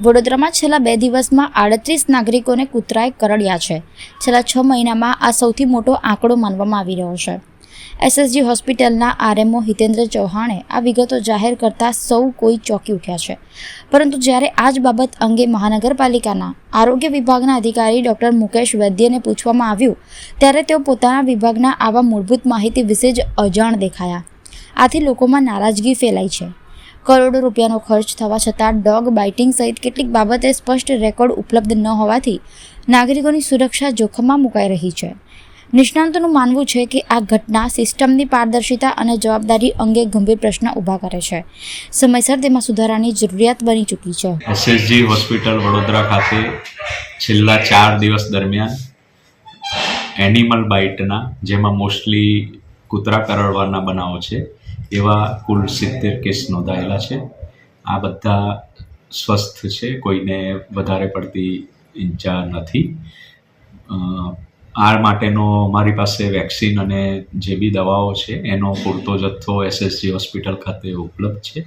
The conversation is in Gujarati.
વડોદરામાં છેલ્લા 2 દિવસમાં 38 નાગરિકોને કૂતરાએ કરડ્યા છે। છેલ્લા 6 મહિનામાં આ સૌથી મોટો આંકડો માનવામાં આવી રહ્યો છે। એસએસજી હોસ્પિટલના આરએમઓ હિતેન્દ્ર ચૌહાણે આ વિગતો જાહેર કરતા સૌ કોઈ ચોંકી ઉઠ્યા છે। પરંતુ જ્યારે આ જ બાબત અંગે મહાનગરપાલિકાના આરોગ્ય વિભાગના અધિકારી ડૉક્ટર મુકેશ વૈદ્યને પૂછવામાં આવ્યું ત્યારે તેઓ પોતાના વિભાગના આવા મૂળભૂત માહિતી વિશે જ અજાણ દેખાયા। આથી લોકોમાં નારાજગી ફેલાઈ છે। કરોડો રૂપિયાનો ખર્ચ થવા છતાં ડોગ બાઇટિંગ સહિત કેટલીક બાબતે સ્પષ્ટ રેકોર્ડ ઉપલબ્ધ ન હોવાથી નાગરિકોની સુરક્ષા જોખમમાં મુકાઈ રહી છે। નિષ્ણાંતોનું માનવું છે કે આ ઘટના સિસ્ટમની પારદર્શિતા અને જવાબદારી અંગે ગંભીર પ્રશ્ન ઊભા કરે છે। સમયસર તેમાં સુધારાની જરૂરિયાત બની ચૂકી છે। એસએસજી હોસ્પિટલ વડોદરા ખાતે છેલ્લા 4 દિવસ દરમિયાન એનિમલ બાઇટના, જેમાં મોસ્ટલી કૂતરા કરડવાના બનાવો છે, એવા કુલ 70 કેસ નોંધાયેલા છે। આ બધા સ્વસ્થ છે, કોઈને વધારે પડતી ઈજા નથી। આ માટેનો અમારી પાસે વેક્સિન અને જે બી દવાઓ છે એનો પૂરતો જથ્થો એસએસજી હોસ્પિટલ ખાતે ઉપલબ્ધ છે।